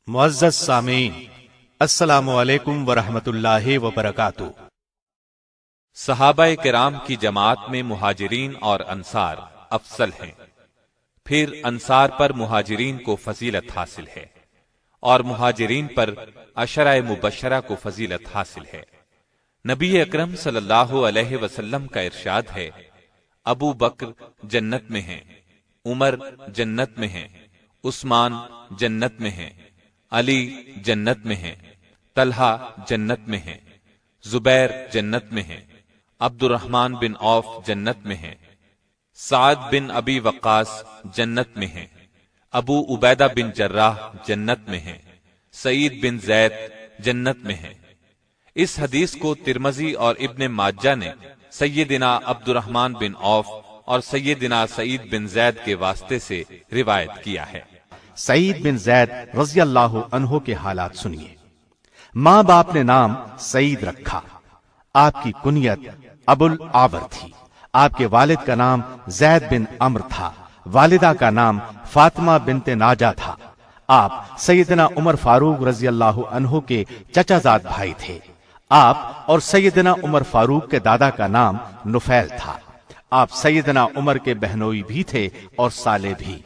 मुअज़्ज़ज़ सामीन, अस्सलामु अलैकुम वरहमत उल्लाह वबरकातुहू। सहाबाए किराम की जमात में मुहाजिरीन और अंसार अफसल हैं, फिर अंसार पर मुहाजिरीन को फजीलत हासिल है और मुहाजिरीन पर अशरा मुबशरा को फजीलत हासिल है। नबी अकरम सल्लल्लाहु अलैहि वसल्लम का इरशाद है, अबू बकर जन्नत में हैं, उमर जन्नत में हैं, उस्मान जन्नत में हैं, अली जन्नत में हैं, तलहा जन्नत में हैं, जुबैर जन्नत में हैं, अब्दुर्रहमान बिन औफ जन्नत में हैं, साद बिन अबी वक्कास जन्नत में हैं, अबू उबैदा बिन जर्राह जन्नत में हैं, सईद बिन जैद जन्नत में हैं। इस हदीस को तिरमजी और इब्ने माजा ने सैयदिना अब्दुर्रहमान बिन औफ और सैयदिना सईद बिन जैद के वास्ते से रिवायत किया है। सईद बिन जैद रज़ियल्लाहु अन्हु के हालात सुनिए। माँ बाप ने नाम सईद रखा। आपकी कुनियत अबुल आवर थी। आपके वालिद का नाम जैद बिन अम्र था। वालिदा का नाम फातिमा बिनते नाजा था। आप सैयदना उमर फारूक रज़ियल्लाहु अन्हु के चचाजाद भाई थे। आप और सैयदना उमर फारूक के दादा का नाम नुफैल था। आप सैयदना उमर के बहनोई भी थे और साले भी।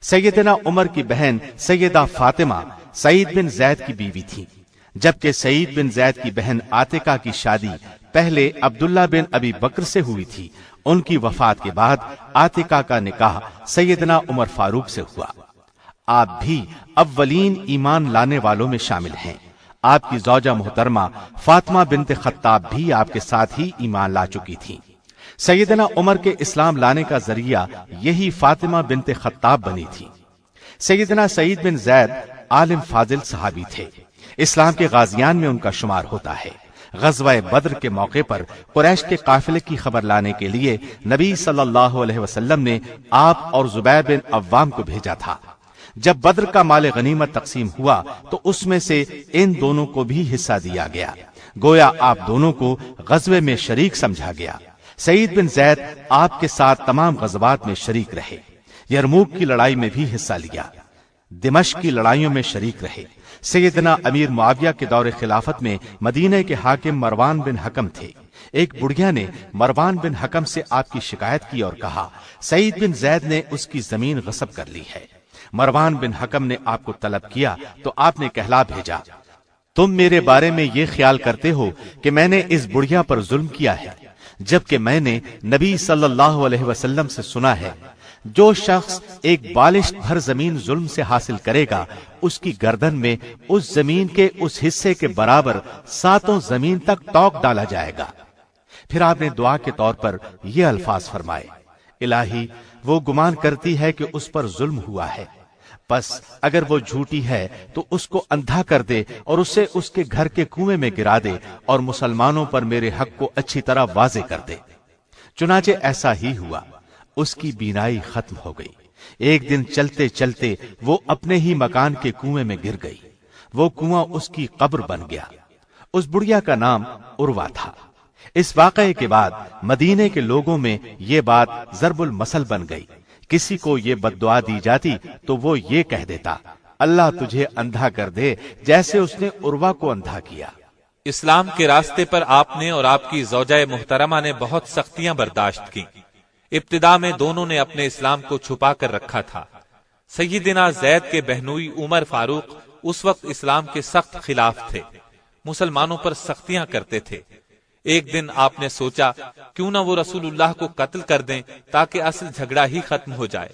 सैयदना उमर की बहन सैयदा फातिमा सईद बिन जैद की बीवी थी, जबकि सईद बिन जैद की बहन आतिका की शादी पहले अब्दुल्ला बिन अबी बकर से हुई थी। उनकी वफात के बाद आतिका का निकाह सैयदना उमर फारूक से हुआ। आप भी अव्वलीन ईमान लाने वालों में शामिल हैं। आपकी ज़ौजा मोहतरमा फातिमा बिनते खत्ताब भी आपके साथ ही ईमान ला चुकी थी। सैयदना उमर के इस्लाम लाने का जरिया यही फातिमा बिनते खत्ताब बनी थी। सैयदना सईद बिन जैद आलिम फाजिल सहाबी थे। इस्लाम के गाजियान में उनका शुमार होता है। गज़वा बद्र के मौके पर कुरैश के काफिले की खबर लाने के लिए नबी सल्लल्लाहु अलैहि वसल्लम ने आप और जुबैर बिन अव्वाम को भेजा था। जब बद्र का माल गनीमत तकसीम हुआ तो उसमें से इन दोनों को भी हिस्सा दिया गया। गोया आप दोनों को गज़वे में शरीक समझा गया। सईद बिन जैद आपके साथ तमाम गज़वात में शरीक रहे। यरमूक की लड़ाई में भी हिस्सा लिया। दिमश्क की लड़ाइयों में शरीक रहे। सैयदना अमीर मुआविया के दौरे खिलाफत में मदीने के हाकिम मरवान बिन हकम थे। एक बुढ़िया ने मरवान बिन हकम से आपकी शिकायत की और कहा, सईद बिन जैद ने उसकी जमीन गस्ब कर ली है। मरवान बिन हकम ने आपको तलब किया तो आपने कहला भेजा, तुम मेरे बारे में ये ख्याल करते हो कि मैंने इस बुढ़िया पर जुल्म किया है, जबकि मैंने नबी सल्लल्लाहु अलैहि वसल्लम से सुना है, जो शख्स एक बालिश भर जमीन जुल्म से हासिल करेगा, उसकी गर्दन में उस जमीन के उस हिस्से के बराबर 7 जमीन तक तौक डाला जाएगा। फिर आपने दुआ के तौर पर ये अल्फाज फरमाए, इलाही, वो गुमान करती है कि उस पर जुल्म हुआ है, बस अगर वो झूठी है तो उसको अंधा कर दे और उसे उसके घर के कुएं में गिरा दे और मुसलमानों पर मेरे हक को अच्छी तरह वाजे कर दे। चुनाचे ऐसा ही हुआ। उसकी बीनाई खत्म हो गई। एक दिन चलते चलते वो अपने ही मकान के कुएं में गिर गई। वो कुआं उसकी कब्र बन गया। उस बुढ़िया का नाम उर्वा था। इस वाकये के बाद मदीने के लोगों में ये बात ज़रबुल मसल बन गई। किसी को ये बद्दुआ दी जाती तो वो ये कह देता, अल्लाह तुझे अंधा कर दे, जैसे उसने उर्वा को अंधा किया। इस्लाम के रास्ते पर आपने और आपकी ज़ौजा मुहतरमा ने बहुत सख्तियां बर्दाश्त की। इब्तिदा में दोनों ने अपने इस्लाम को छुपा कर रखा था। सैयदिना जैद के बहनोई उमर फारूक उस वक्त इस्लाम के सख्त खिलाफ थे, मुसलमानों पर सख्तियां करते थे। एक दिन आपने सोचा, क्यों ना वो रसूलुल्लाह को कत्ल कर दें ताकि असल झगड़ा ही खत्म हो जाए।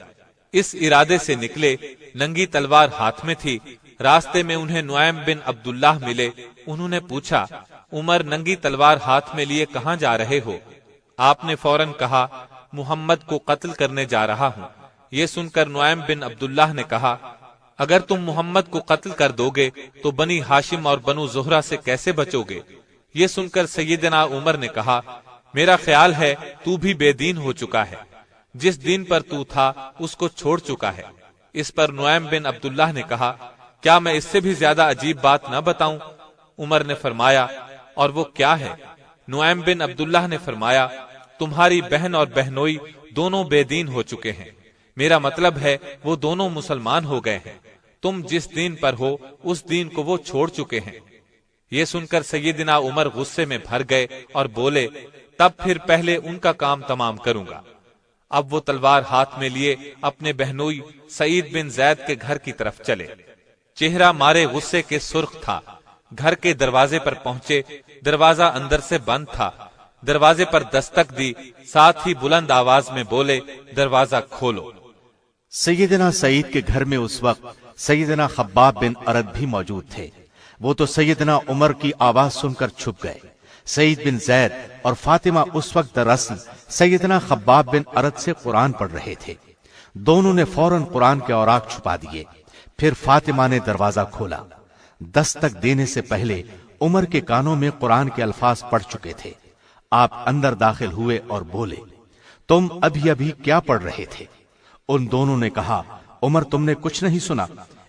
इस इरादे से निकले। नंगी तलवार हाथ में थी। रास्ते में उन्हें नुआइम बिन अब्दुल्लाह मिले। उन्होंने पूछा, उमर नंगी तलवार हाथ में लिए कहां जा रहे हो? आपने फौरन कहा, मुहम्मद को कत्ल करने जा रहा हूं। ये सुनकर नुआइम बिन अब्दुल्लाह ने कहा, अगर तुम मुहम्मद को कत्ल कर दोगे तो बनी हाशिम और बनु ज़ुहरा से कैसे बचोगे? ये सुनकर सैयदना उमर ने कहा, मेरा ख्याल है तू भी बेदीन हो चुका है। जिस दीन पर तू था उसको छोड़ चुका है। इस पर नुआइम बिन अब्दुल्लाह ने कहा, क्या मैं इससे भी ज्यादा अजीब बात न बताऊं? उमर ने फरमाया, और वो क्या है? नुआइम बिन अब्दुल्लाह ने फरमाया, तुम्हारी बहन और बहनोई दोनों बेदीन हो चुके हैं। मेरा मतलब है वो दोनों मुसलमान हो गए हैं। تم جس دین پر ہو اس دین کو وہ چھوڑ چکے ہیں۔ یہ سن کر سیدنا عمر غصے میں بھر گئے اور بولے، تب پھر پہلے ان کا کام تمام کروں گا۔ اب وہ تلوار ہاتھ میں لیے اپنے بہنوئی سعید بن زید کے گھر کی طرف چلے۔ چہرہ مارے غصے کے سرخ تھا۔ گھر کے دروازے پر پہنچے، دروازہ اندر سے بند تھا۔ دروازے پر دستک دی، ساتھ ہی بلند آواز میں بولے، دروازہ کھولو۔ سیدنا سعید کے گھر میں اس وقت سیدنا خباب بن ارد بھی موجود تھے۔ وہ تو سیدنا عمر کی آواز سن کر چھپ گئے۔ سعید بن زید اور فاطمہ اس وقت دراصل سیدنا خباب بن ارد سے قرآن پڑھ رہے تھے۔ دونوں نے فوراً قرآن کے اوراق چھپا دیے۔ پھر فاطمہ نے دروازہ کھولا۔ دستک دینے سے پہلے عمر کے کانوں میں قرآن کے الفاظ پڑھ چکے تھے۔ آپ اندر داخل ہوئے اور بولے، تم ابھی ابھی کیا پڑھ رہے تھے؟ ان دونوں نے کہا، عمر تم نے کچھ نہیں سنا؟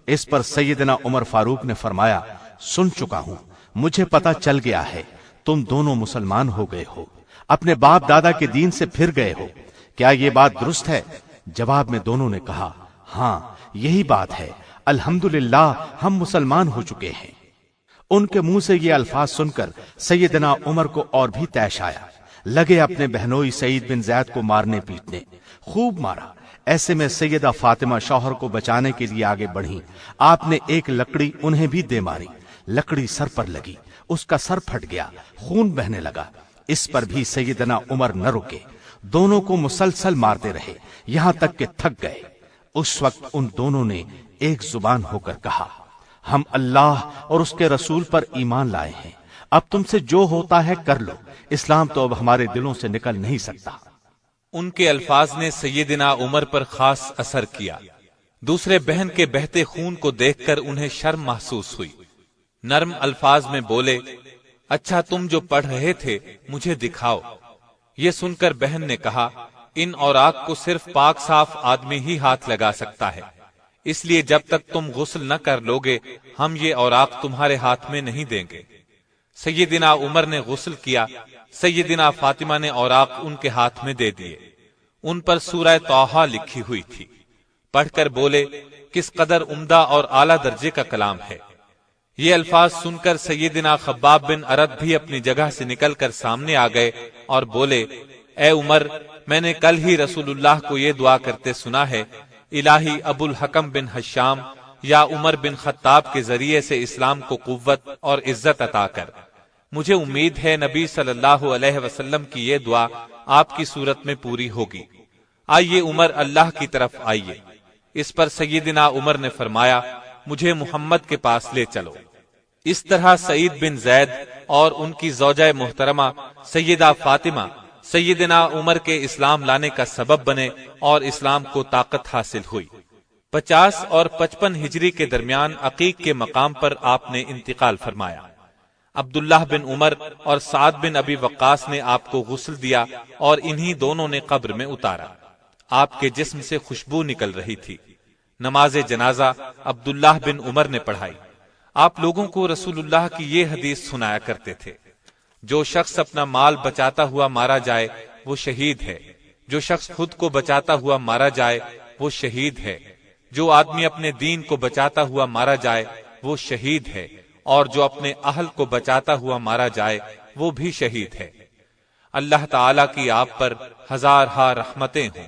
اس پر سیدنا عمر فاروق نے فرمایا، سن چکا ہوں، مجھے پتا چل گیا ہے، تم دونوں مسلمان ہو گئے ہو، اپنے باپ دادا کے دین سے پھر گئے ہو، کیا یہ بات درست ہے؟ جواب میں دونوں نے کہا، ہاں یہی بات ہے، الحمدللہ ہم مسلمان ہو چکے ہیں۔ ان کے منہ سے یہ الفاظ سن کر سیدنا عمر کو اور بھی طیش آیا، لگے اپنے بہنوئی سعید بن زید کو مارنے پیٹنے، خوب مارا۔ ایسے میں سیدہ فاطمہ شوہر کو بچانے کے لیے آگے بڑھی۔ آپ نے ایک لکڑی انہیں بھی دے ماری، لکڑی سر پر لگی، اس کا سر پھٹ گیا، خون بہنے لگا۔ اس پر بھی سیدنا عمر نہ رکے، دونوں کو مسلسل مارتے رہے، یہاں تک کہ تھک گئے۔ اس وقت ان دونوں نے ایک زبان ہو کر کہا، ہم اللہ اور اس کے رسول پر ایمان لائے ہیں، اب تم سے جو ہوتا ہے کر لو، اسلام تو اب ہمارے دلوں سے نکل نہیں سکتا۔ ان کے الفاظ نے سیدنا عمر پر خاص اثر کیا۔ دوسرے بہن کے بہتے خون کو دیکھ کر انہیں شرم محسوس ہوئی۔ نرم الفاظ میں بولے، اچھا تم جو پڑھ رہے تھے مجھے دکھاؤ۔ یہ سن کر بہن نے کہا، ان اوراق کو صرف پاک صاف آدمی ہی ہاتھ لگا سکتا ہے، اس لیے جب تک تم غسل نہ کر لوگے ہم یہ اوراق تمہارے ہاتھ میں نہیں دیں گے۔ سیدنا عمر نے غسل کیا۔ سیدنا فاطمہ نے اوراق ان کے ہاتھ میں دے دیے۔ ان پر سورہ طٰہٰ لکھی ہوئی تھی۔ پڑھ کر بولے، کس قدر عمدہ اور اعلیٰ درجے کا کلام ہے۔ یہ الفاظ سن کر سیدنا خباب بن ارد بھی اپنی جگہ سے نکل کر سامنے آ گئے اور بولے، اے عمر، میں نے کل ہی رسول اللہ کو یہ دعا کرتے سنا ہے، الہی ابو الحکم بن حشام یا عمر بن خطاب کے ذریعے سے اسلام کو قوت اور عزت عطا کر۔ مجھے امید ہے نبی صلی اللہ علیہ وسلم کی یہ دعا آپ کی صورت میں پوری ہوگی۔ آئیے عمر، اللہ کی طرف آئیے۔ اس پر سیدنا عمر نے فرمایا، مجھے محمد کے پاس لے چلو۔ اس طرح سعید بن زید اور ان کی زوجہ محترمہ سیدہ فاطمہ سیدنا عمر کے اسلام لانے کا سبب بنے اور اسلام کو طاقت حاصل ہوئی۔ 50 اور 55 ہجری کے درمیان عقیق کے مقام پر آپ نے انتقال فرمایا۔ عبداللہ بن عمر اور سعد بن ابی وقاص نے آپ کو غسل دیا اور انہی دونوں نے قبر میں اتارا۔ آپ کے جسم سے خوشبو نکل رہی تھی۔ نماز جنازہ عبداللہ بن عمر نے پڑھائی۔ آپ لوگوں کو رسول اللہ کی یہ حدیث سنایا کرتے تھے، جو شخص اپنا مال بچاتا ہوا مارا جائے وہ شہید ہے، جو شخص خود کو بچاتا ہوا مارا جائے وہ شہید ہے، جو آدمی اپنے دین کو بچاتا ہوا مارا جائے وہ شہید ہے، اور جو اپنے اہل کو بچاتا ہوا مارا جائے وہ بھی شہید ہے۔ اللہ تعالیٰ کی آپ پر ہزارہا رحمتیں ہوں۔